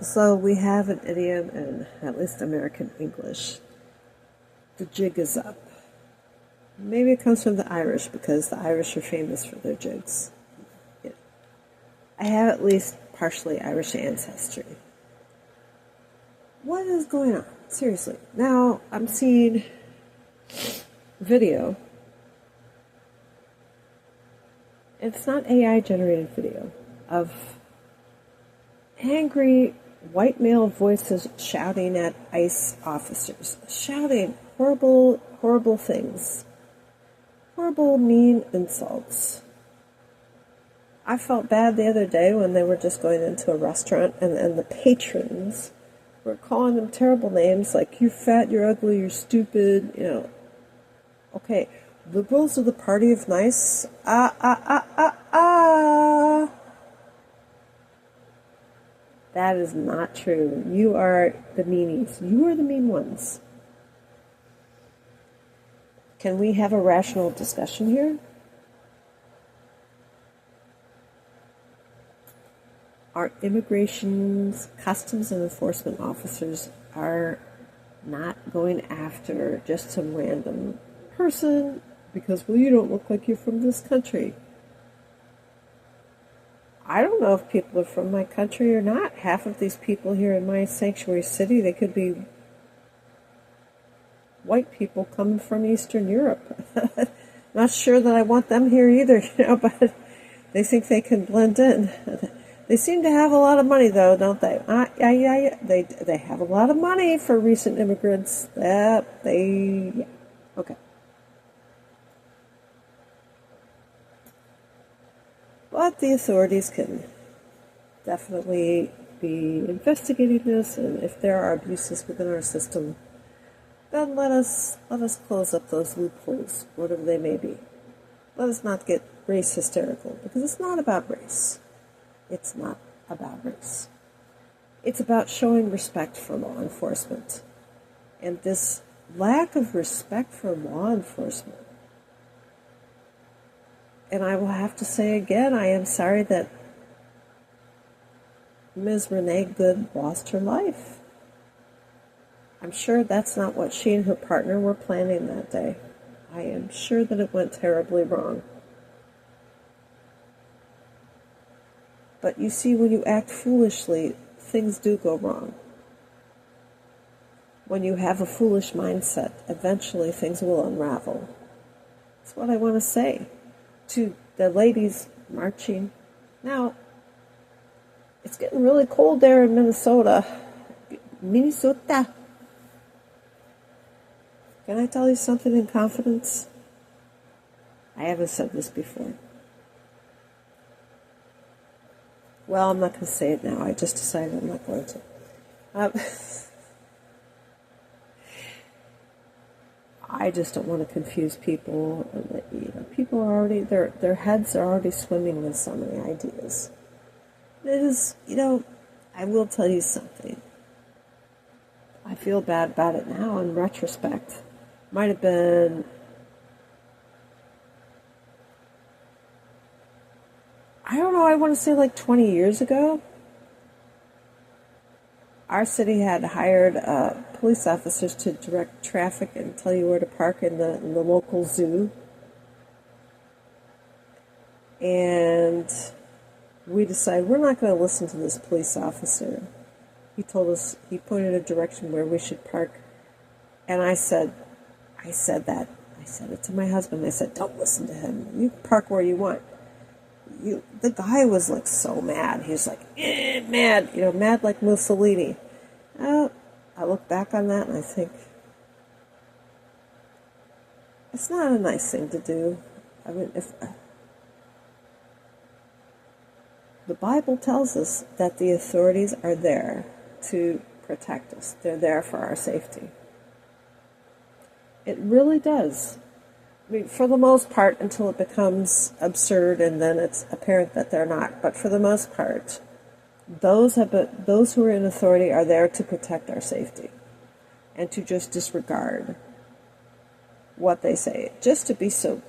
So we have an idiom in at least American English. The jig is up. Maybe it comes from the Irish because the Irish are famous for their jigs. Yeah. I have at least partially Irish ancestry. What is going on? Seriously. Now I'm seeing video. It's not AI generated video of angry white male voices shouting at ICE officers, shouting horrible, horrible things, horrible, mean insults. I felt bad the other day when they were just going into a restaurant and the patrons were calling them terrible names like, you're fat, you're ugly, you're stupid, you know. Okay, liberals are the party of nice. That is not true. You are the meanies. You are the mean ones. Can we have a rational discussion here? Our immigration's customs and enforcement officers are not going after just some random person because, well, you don't look like you're from this country. I don't know if people are from my country or not. Half of these people here in my sanctuary city, they could be white people coming from Eastern Europe. Not sure that I want them here either, but they think they can blend in. They seem to have a lot of money, though, don't they? They have a lot of money for recent immigrants. Okay. But the authorities can definitely be investigating this, and if there are abuses within our system, then let us close up those loopholes, whatever they may be. Let us not get race hysterical, because it's not about race. It's not about race. It's about showing respect for law enforcement. And this lack of respect for law enforcement, and I will have to say again, I am sorry that Ms. Renee Good lost her life. I'm sure that's not what she and her partner were planning that day. I am sure that it went terribly wrong. But you see, when you act foolishly, things do go wrong. When you have a foolish mindset, eventually things will unravel. That's what I want to say to the ladies marching. Now, it's getting really cold there in Minnesota. Minnesota. Can I tell you something in confidence? I haven't said this before. Well, I'm not going to say it now. I just decided I'm not going to. I just don't want to confuse people. People are already, their heads are already swimming with so many ideas. It is, I will tell you something. I feel bad about it now in retrospect. Might have been, I don't know, I want to say like 20 years ago. Our city had hired police officers to direct traffic and tell you where to park in the local zoo. And we decided we're not going to listen to this police officer. He told us, he pointed a direction where we should park. And I said it to my husband. I said, don't listen to him. You park where you want. The guy was like so mad. He was like, mad, mad like Mussolini. I look back on that and I think, it's not a nice thing to do. I mean, if the Bible tells us that the authorities are there to protect us. They're there for our safety. It really does. I mean, for the most part, until it becomes absurd and then it's apparent that they're not. But for the most part, those who are in authority are there to protect our safety and to just disregard what they say, just to be so.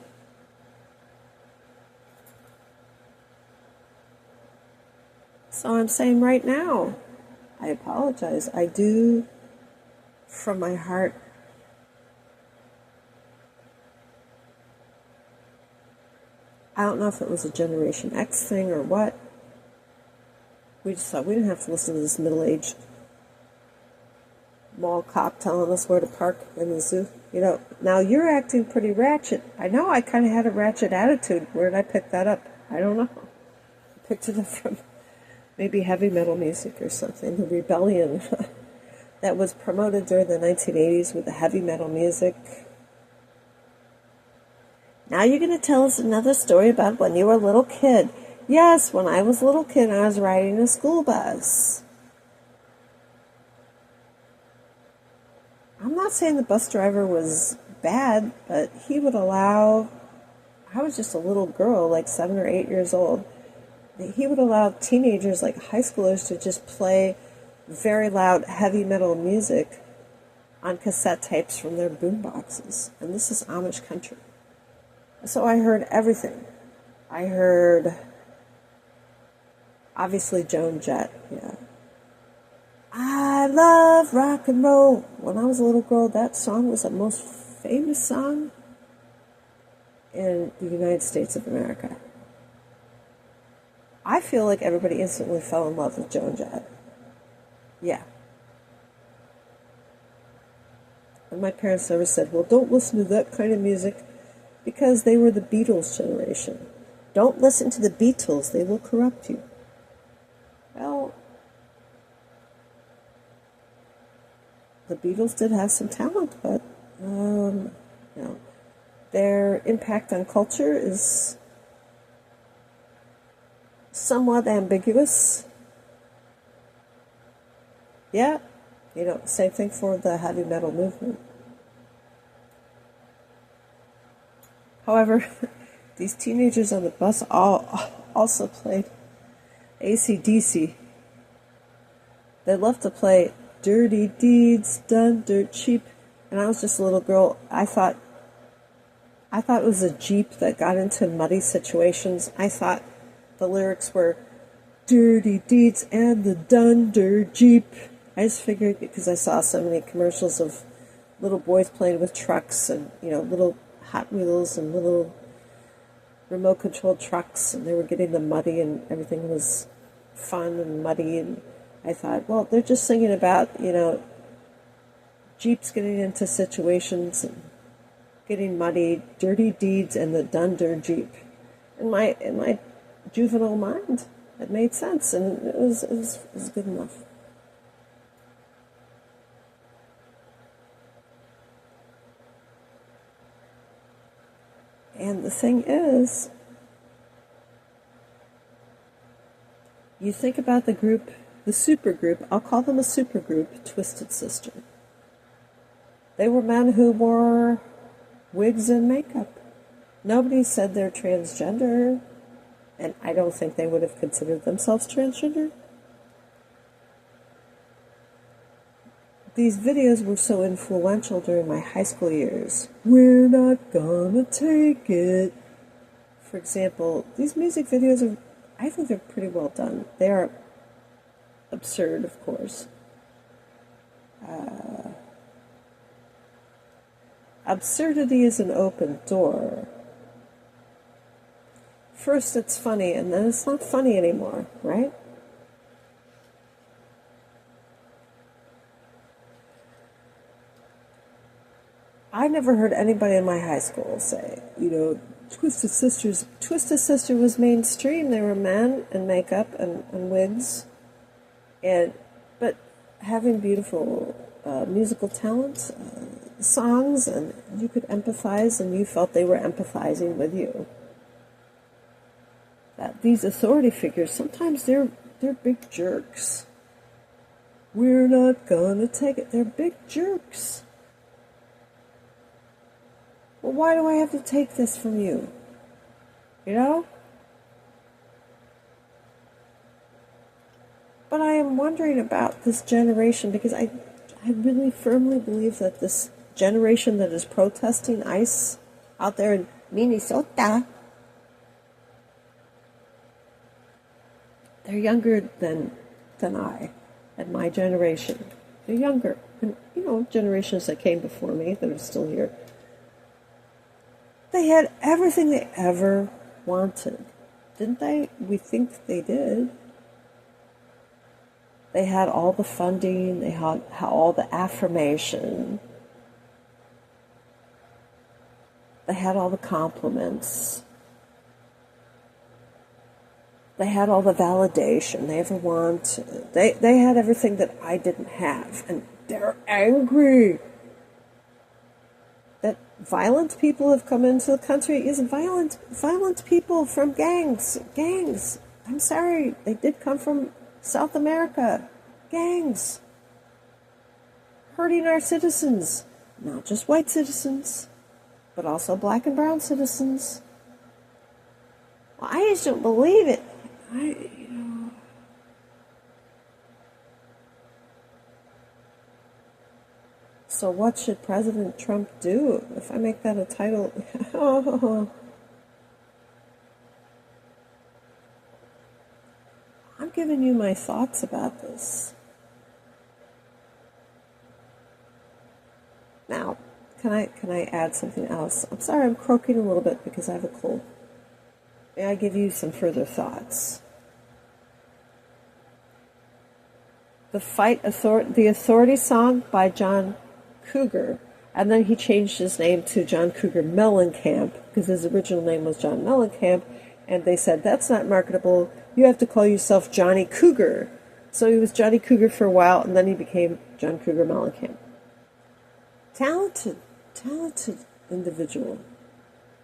So I'm saying right now, I apologize. I do, from my heart, I don't know if it was a Generation X thing or what. We just thought we didn't have to listen to this middle-aged mall cop telling us where to park in the zoo. You know, now you're acting pretty ratchet. I know I kind of had a ratchet attitude. Where did I pick that up? I don't know. I picked it up from maybe heavy metal music or something. The rebellion that was promoted during the 1980s with the heavy metal music. Now you're going to tell us another story about when you were a little kid. Yes, when I was a little kid, I was riding a school bus. I'm not saying the bus driver was bad, but he would allow, I was just a little girl, like 7 or 8 years old. He would allow teenagers, like high schoolers, to just play very loud heavy metal music on cassette tapes from their boom boxes. And this is Amish country. So I heard everything. I heard, obviously, Joan Jett, yeah. I love rock and roll. When I was a little girl, that song was the most famous song in the United States of America. I feel like everybody instantly fell in love with Joan Jett. Yeah. And my parents never said, well, don't listen to that kind of music because they were the Beatles generation. Don't listen to the Beatles, they will corrupt you. Well, the Beatles did have some talent, but you know, their impact on culture is somewhat ambiguous. Yeah, you know, same thing for the heavy metal movement. However, these teenagers on the bus also played AC/DC. They love to play Dirty Deeds Done Dirt Cheap. And I was just a little girl. I thought it was a Jeep that got into muddy situations. I thought the lyrics were Dirty Deeds and the Done Dirt Jeep. I just figured because I saw so many commercials of little boys playing with trucks and, you know, little Hot Wheels and little remote-controlled trucks, and they were getting them muddy, and everything was fun and muddy, and I thought, well, they're just singing about, you know, Jeeps getting into situations and getting muddy, dirty deeds, and the done dirt Jeep. In my juvenile mind, it made sense, and it was good enough. And the thing is, you think about the group, the supergroup, I'll call them a supergroup, Twisted Sister. They were men who wore wigs and makeup. Nobody said they're transgender, and I don't think they would have considered themselves transgender. These videos were so influential during my high school years. We're not gonna take it. For example, these music videos are, I think they're pretty well done. They are absurd, of course. Absurdity is an open door. First it's funny, and then it's not funny anymore, right? I never heard anybody in my high school say, you know, Twisted Sister was mainstream. They were men in makeup and wigs, but having beautiful musical talent, songs, and you could empathize, and you felt they were empathizing with you. That these authority figures, sometimes they're big jerks. We're not gonna take it. They're big jerks. Well, why do I have to take this from you? You know? But I am wondering about this generation, because I really firmly believe that this generation that is protesting ICE out there in Minnesota, they're younger than I. and my generation, the younger, and generations that came before me that are still here, they had everything they ever wanted, didn't they? We think they did. They had all the funding, they had all the affirmation, they had all the compliments, they had all the validation they ever wanted. They had everything that I didn't have, and they're angry that violent people have come into the country. Is violent people from gangs. I'm sorry, they did come from South America. Gangs. Hurting our citizens. Not just white citizens, but also black and brown citizens. Well, I just don't believe it. So what should President Trump do? If I make that a title, I'm giving you my thoughts about this. Now, can I add something else? I'm sorry, I'm croaking a little bit because I have a cold. May I give you some further thoughts? The Authority song by John Cougar, and then he changed his name to John Cougar Mellencamp because his original name was John Mellencamp, and they said that's not marketable. You have to call yourself Johnny Cougar. So he was Johnny Cougar for a while, and then he became John Cougar Mellencamp. Talented individual.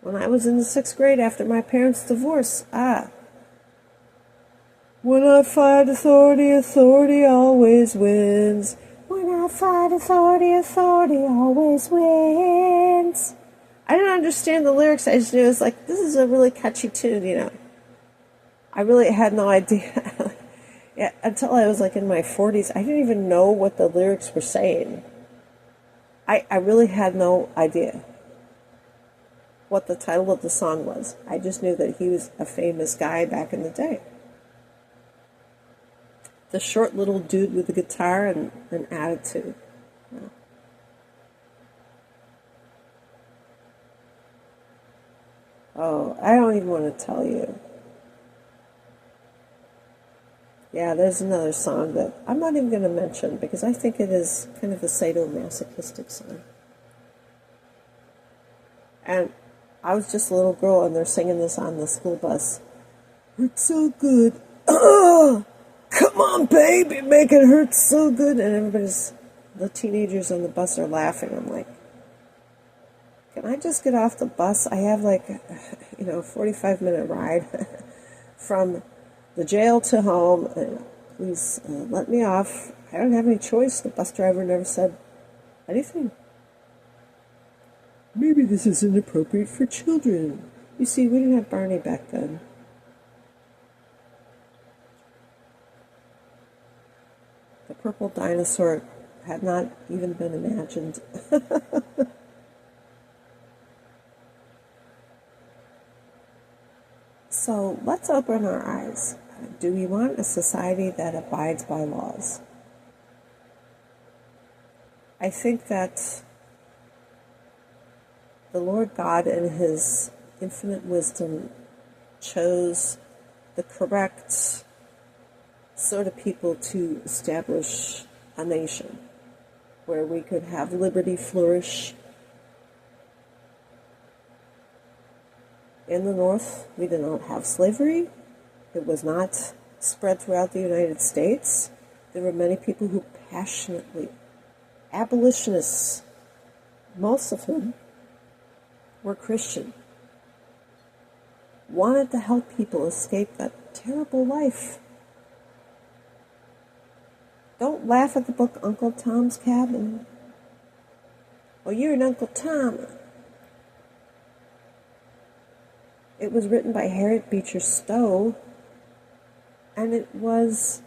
When I was in the 6th grade after my parents' divorce, when I fight authority, authority always wins. When I fight authority, authority always wins. I didn't understand the lyrics. I just knew it was like, this is a really catchy tune, I really had no idea. Yeah, until I was like in my 40s, I didn't even know what the lyrics were saying. I really had no idea what the title of the song was. I just knew that he was a famous guy back in the day. The short little dude with the guitar and an attitude. Yeah. Oh, I don't even want to tell you. Yeah, there's another song that I'm not even going to mention because I think it is kind of a sadomasochistic song. And I was just a little girl and they're singing this on the school bus. Hurts so good. Come on, baby, make it hurt so good. And the teenagers on the bus are laughing. I'm like, can I just get off the bus? I have like, 45-minute ride from the jail to home. Please let me off. I don't have any choice. The bus driver never said anything. Maybe this is inappropriate for children. You see, we didn't have Barney back then. The purple dinosaur had not even been imagined. So let's open our eyes. Do we want a society that abides by laws? I think that the Lord God in His infinite wisdom chose the correct sort of people to establish a nation where we could have liberty flourish. In the North, we did not have slavery. It was not spread throughout the United States. There were many people who passionately, abolitionists, most of them were Christian, wanted to help people escape that terrible life. Don't laugh at the book Uncle Tom's Cabin. Well, you're an Uncle Tom. It was written by Harriet Beecher Stowe, and it was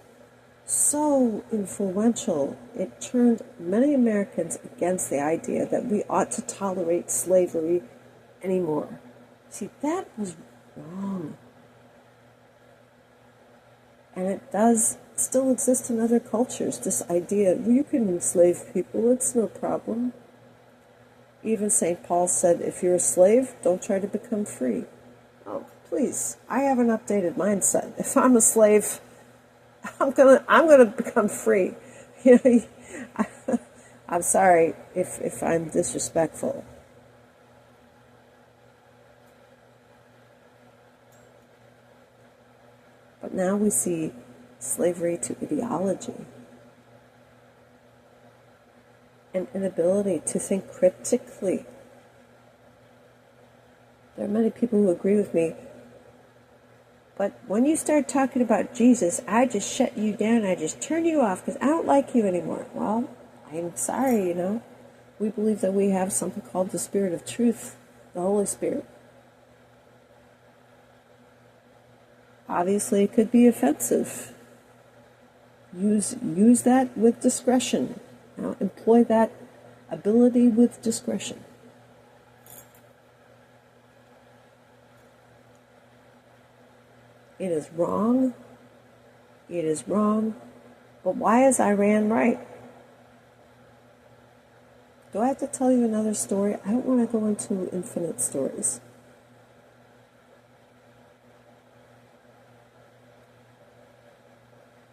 so influential. It turned many Americans against the idea that we ought to tolerate slavery anymore. See, that was wrong. And it does still exists in other cultures. This idea, you can enslave people, it's no problem. Even St. Paul said, if you're a slave, don't try to become free. Oh, please, I have an updated mindset. If I'm a slave, I'm gonna become free. You know, I'm sorry if I'm disrespectful. But now we see slavery to ideology, an inability to think critically. There are many people who agree with me, but when you start talking about Jesus, I just shut you down, I just turn you off because I don't like you anymore. Well, I'm sorry, you know. We believe that we have something called the Spirit of Truth, the Holy Spirit. Obviously, it could be offensive. Use that with discretion. Now, employ that ability with discretion. It is wrong. It is wrong. But why is Iran right? Do I have to tell you another story? I don't want to go into infinite stories.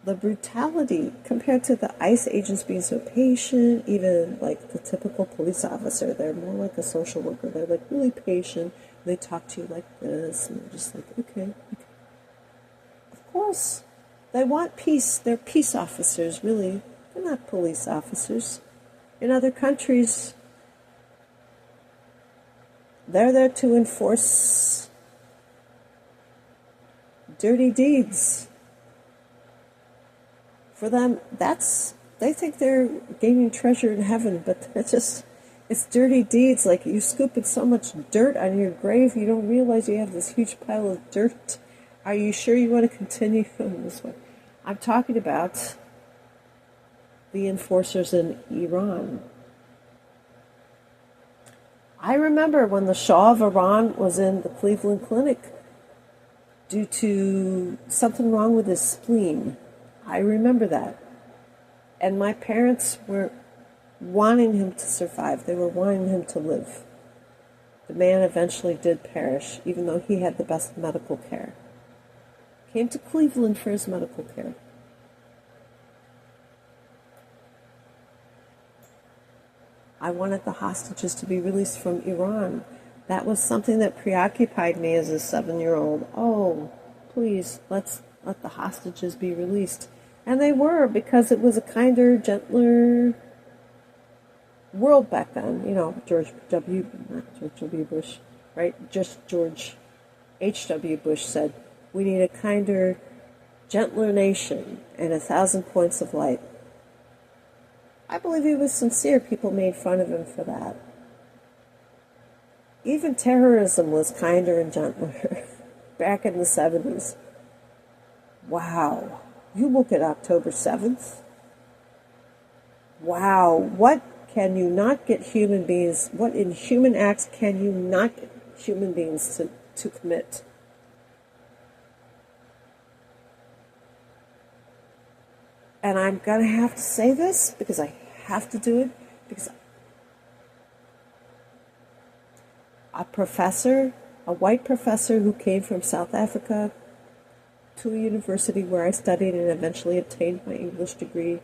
The brutality compared to the ICE agents being so patient, even like the typical police officer, they're more like a social worker. They're like really patient. They talk to you like this, and they're just like, okay. Of course, they want peace. They're peace officers, really. They're not police officers. In other countries, they're there to enforce dirty deeds. For them, they think they're gaining treasure in heaven, but it's dirty deeds. Like you scooping so much dirt on your grave, you don't realize you have this huge pile of dirt. Are you sure you want to continue on this way? I'm talking about the enforcers in Iran. I remember when the Shah of Iran was in the Cleveland Clinic due to something wrong with his spleen. I remember that. And my parents were wanting him to survive. They were wanting him to live. The man eventually did perish, even though he had the best medical care. Came to Cleveland for his medical care. I wanted the hostages to be released from Iran. That was something that preoccupied me as a 7-year-old. Oh, please, let the hostages be released. And they were, because it was a kinder, gentler world back then. You know, George W. Bush, right? Just George H.W. Bush said, we need a kinder, gentler nation and 1,000 points of light. I believe he was sincere. People made fun of him for that. Even terrorism was kinder and gentler back in the 70s. Wow. You look at October 7th. Wow. What can you not get human beings, what in human acts can you not get human beings to commit? And I'm going to have to say this because I have to do it, because a professor, a white professor who came from South Africa to a university where I studied and eventually obtained my English degree,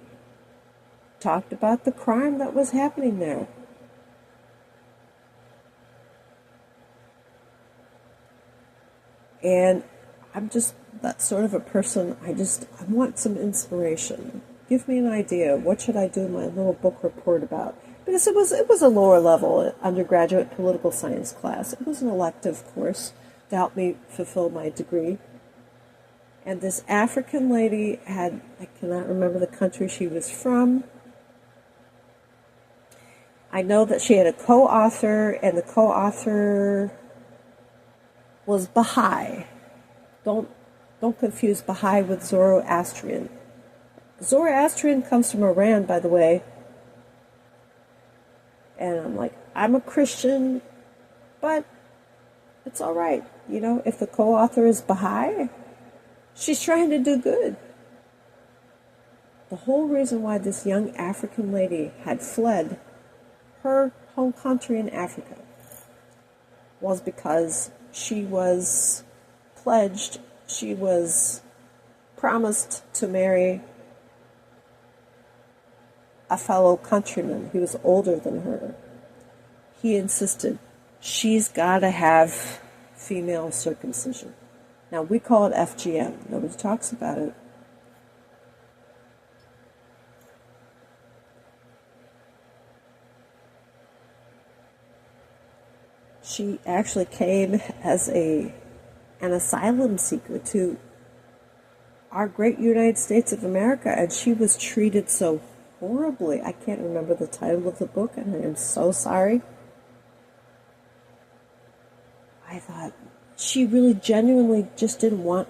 talked about the crime that was happening there. And I'm just that sort of a person. I want some inspiration. Give me an idea. What should I do in my little book report about? Because it was a lower level undergraduate political science class. It was an elective course to help me fulfill my degree. And this African lady I cannot remember the country she was from. I know that she had a co-author, and the co-author was Baha'i. Don't confuse Baha'i with Zoroastrian. Zoroastrian comes from Iran, by the way. And I'm like, I'm a Christian, but it's all right. If the co-author is Baha'i, she's trying to do good. The whole reason why this young African lady had fled her home country in Africa was because she was pledged, she was promised to marry a fellow countryman. He was older than her. He insisted she's got to have female circumcision. Now, we call it FGM. Nobody talks about it. She actually came as an asylum seeker to our great United States of America, and she was treated so horribly. I can't remember the title of the book, and I am so sorry. I thought she really genuinely just didn't want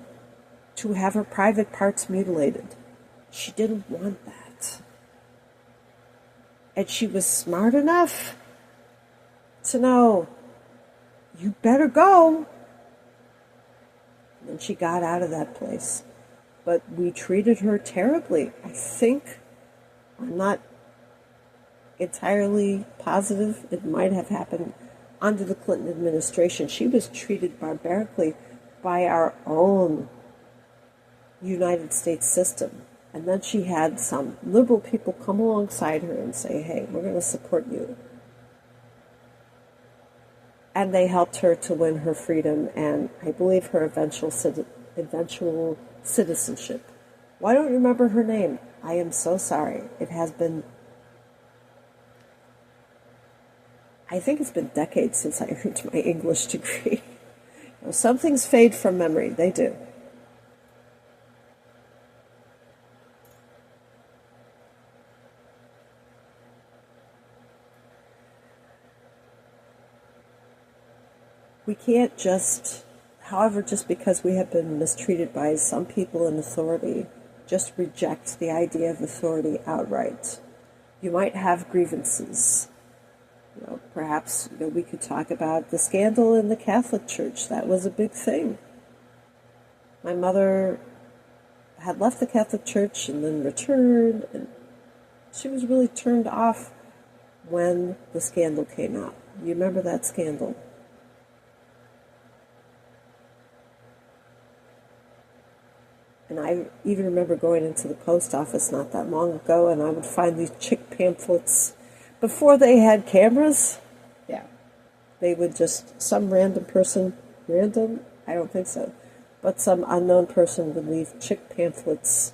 to have her private parts mutilated. She didn't want that. And she was smart enough to know, you better go. And she got out of that place. But we treated her terribly. I think, I'm not entirely positive, it might have happened under the Clinton administration. She was treated barbarically by our own United States system. And then she had some liberal people come alongside her and say, hey, we're going to support you. And they helped her to win her freedom and, I believe, her eventual citizenship. Why don't you remember her name? I am so sorry. It has been, I think it's been decades since I earned my English degree. Some things fade from memory. They do. We can't just, however, just because we have been mistreated by some people in authority, just reject the idea of authority outright. You might have grievances. Perhaps we could talk about the scandal in the Catholic Church. That was a big thing. My mother had left the Catholic Church and then returned, and she was really turned off when the scandal came out. You remember that scandal? And I even remember going into the post office not that long ago, and I would find these chick pamphlets. Before they had cameras, they would just, some random person, I don't think so, but some unknown person would leave chick pamphlets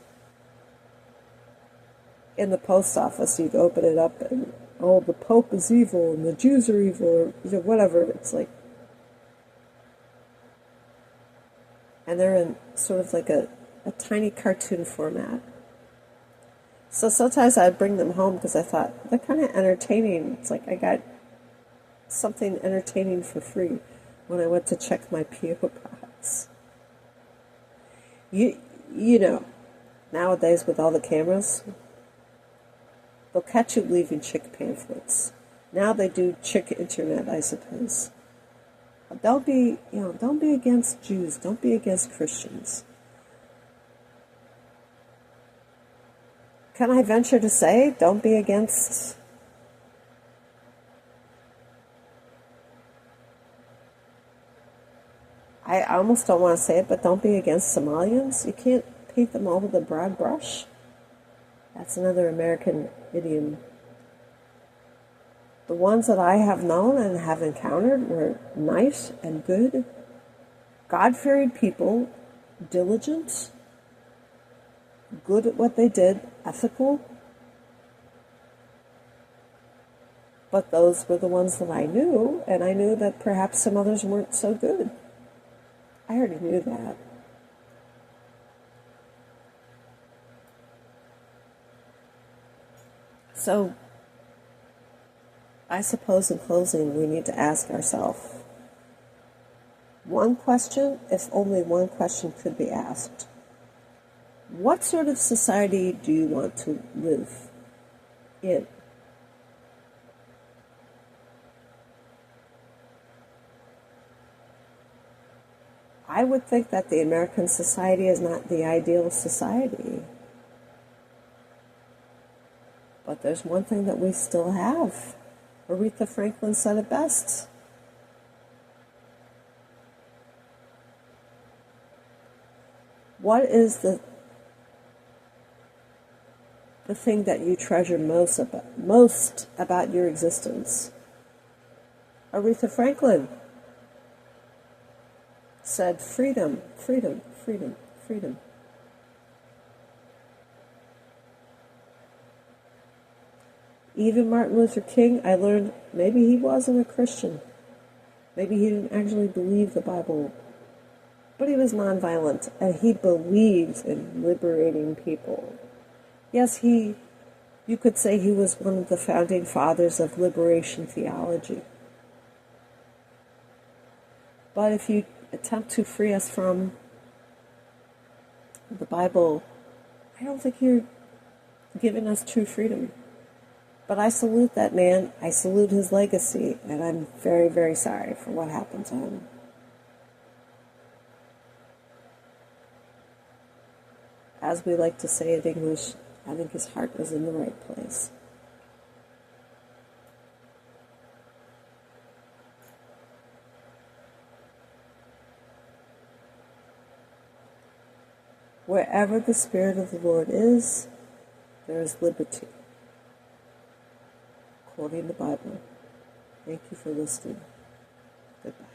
in the post office. You'd open it up and, oh, the Pope is evil, and the Jews are evil, or whatever. It's like, and they're in sort of like a tiny cartoon format. So sometimes I'd bring them home because I thought, they're kind of entertaining. It's like I got something entertaining for free when I went to check my P.O. box. You know, nowadays with all the cameras, they'll catch you leaving chick pamphlets. Now they do chick internet, I suppose. Don't be against Jews. Don't be against Christians. Can I venture to say, don't be against I almost don't want to say it, but don't be against Somalians. You can't paint them all with a broad brush. That's another American idiom. The ones that I have known and have encountered were nice and good, God-fearing people, diligent, good at what they did, ethical. But those were the ones that I knew, and I knew that perhaps some others weren't so good. I already knew that. So, I suppose in closing we need to ask ourselves one question, if only one question could be asked. What sort of society do you want to live in? I would think that the American society is not the ideal society. But there's one thing that we still have. Aretha Franklin said it best. What is the thing that you treasure most about your existence? Aretha Franklin said freedom, freedom, freedom, freedom. Even Martin Luther King, I learned maybe he wasn't a Christian. Maybe he didn't actually believe the Bible. But he was nonviolent, and he believed in liberating people. Yes, you could say he was one of the founding fathers of liberation theology. But if you attempt to free us from the Bible, I don't think you're giving us true freedom. But I salute that man. I salute his legacy, and I'm very, very sorry for what happened to him. As we like to say in English, I think his heart was in the right place. Wherever the Spirit of the Lord is, there is liberty. Quoting the Bible. Thank you for listening. Goodbye.